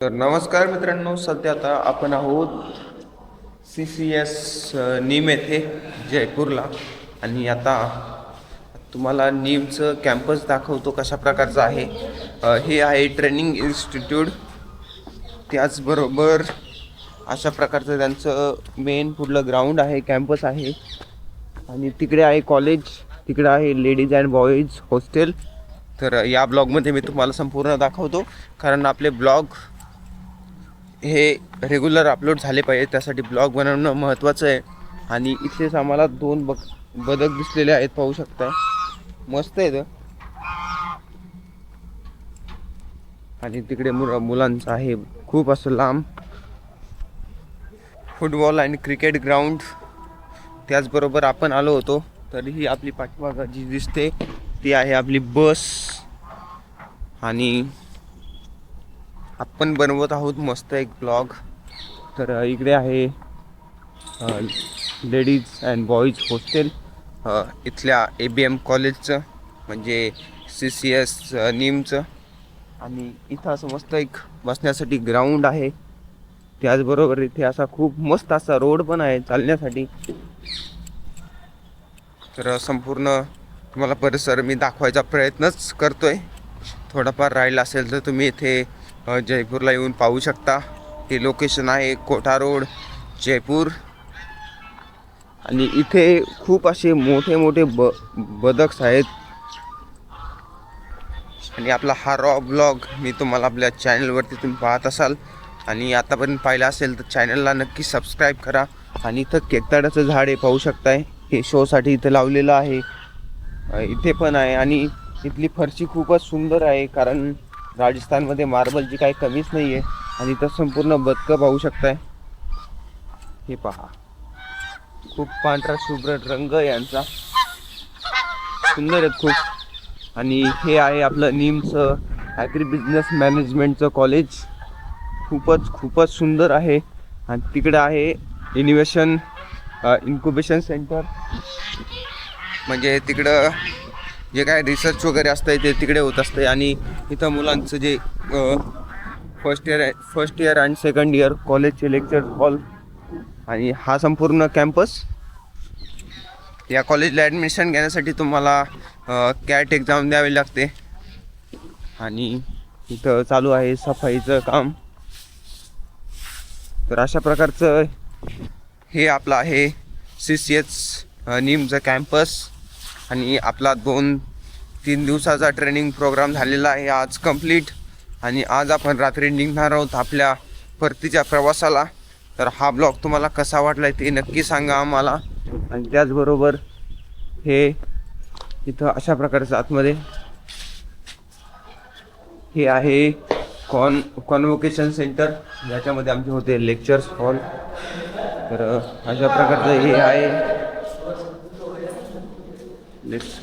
तर नमस्कार मित्रांनो, सध्या आता आपण आहोत CCS नीम येथे जयपूरला. आणि आता तुम्हाला नीमचं कॅम्पस दाखवतो कशा प्रकारचं आहे. हे आहे ट्रेनिंग इन्स्टिट्यूट. त्याचबरोबर अशा प्रकारचं त्यांचं मेन पुढलं ग्राउंड आहे, कॅम्पस आहे. आणि तिकडे आहे कॉलेज, तिकडे आहे लेडीज अँड बॉईज हॉस्टेल. तर या ब्लॉगमध्ये मी तुम्हाला संपूर्ण दाखवतो, कारण आपले ब्लॉग हे रेग्युलर अपलोड झाले पाहिजे, त्यासाठी ब्लॉग बनवणं महत्त्वाचं आहे. आणि इथेच आम्हाला दोन बदक दिसलेले आहेत, पाहू शकताय, मस्त आहेत. आणि तिकडे मुलांचं आहे खूप असं लांब फुटबॉल आणि क्रिकेट ग्राउंड. त्याचबरोबर आपण आलो होतो, तरीही आपली पाठीमागं जी दिसते ती आहे आपली बस. आणि आपण बनवत आहोत मस्त एक ब्लॉग. तर इकडे आहे लेडीज अँड बॉईज हॉस्टेल इथल्या ABM कॉलेजचं, म्हणजे CCS नीमचं. आणि इथं असं मस्त एक बसण्यासाठी ग्राउंड आहे. त्याचबरोबर इथे असा खूप मस्त असा रोड पण आहे चालण्यासाठी. तर संपूर्ण तुम्हाला परिसर मी दाखवायचा प्रयत्नच करतोय. थोडाफार राहिला असेल तर तुम्ही इथे जयपूरला येऊन पाहू शकता. हे लोकेशन आहे कोठा रोड, जयपूर. आणि इथे खूप असे मोठे मोठे बदक्स आहेत. आणि आपला हा रॉ ब्लॉग मी तुम्हाला आपल्या चॅनलवरती तुम्ही पाहत असाल, आणि आतापर्यंत पाहिलं असेल तर चॅनलला नक्की सबस्क्राईब करा. आणि इथं केकताडाचं झाड आहे, पाहू शकताय, हे शोसाठी इथं लावलेलं आहे. इथे पण आहे. आणि इथली फरशी खूपच सुंदर आहे, कारण राजस्थानमध्ये मार्बलची काही कमीच नाही आहे. आणि इथं संपूर्ण बदकं पाहू शकताय, हे पहा, खूप पांढरा शुभ्र रंग यांचा, सुंदर आहेत खूप. आणि हे आहे आपलं नीमचं ॲग्री बिझनेस मॅनेजमेंटचं कॉलेज, खूपच सुंदर आहे. आणि तिकडे आहे इन्क्युबेशन सेंटर, म्हणजे तिकडं जे काय रिसर्च वगैरे असतं ते तिकडे होत असते. आणि इथं मुलांचं जे फर्स्ट इयर आणि सेकंड इयर कॉलेजचे लेक्चर हॉल. आणि हा संपूर्ण कॅम्पस. या कॉलेजला ॲडमिशन घेण्यासाठी तुम्हाला कॅट एक्झाम द्यावी लागते. आणि इथं चालू आहे सफाईचं काम. तर अशा प्रकारचं हे आपलं आहे CCS नीमचं कॅम्पस. आणि आपला 2-3 दिवसाचा ट्रेनिंग प्रोग्राम झालेला आहे आज कंप्लीट. आणि आज आपण रात्री निघणार आहोत आपल्या परतीच्या प्रवासाला. तर हा ब्लॉग तुम्हाला कसा वाटला ते नक्की सांगा आम्हाला. आणि त्याचबरोबर हे इथं अशा प्रकारचं आतमध्ये हे आहे कॉन्व्होकेशन सेंटर, ज्याच्यामध्ये आमचे होते लेक्चर्स हॉल. तर अशा प्रकारचं हे आहे.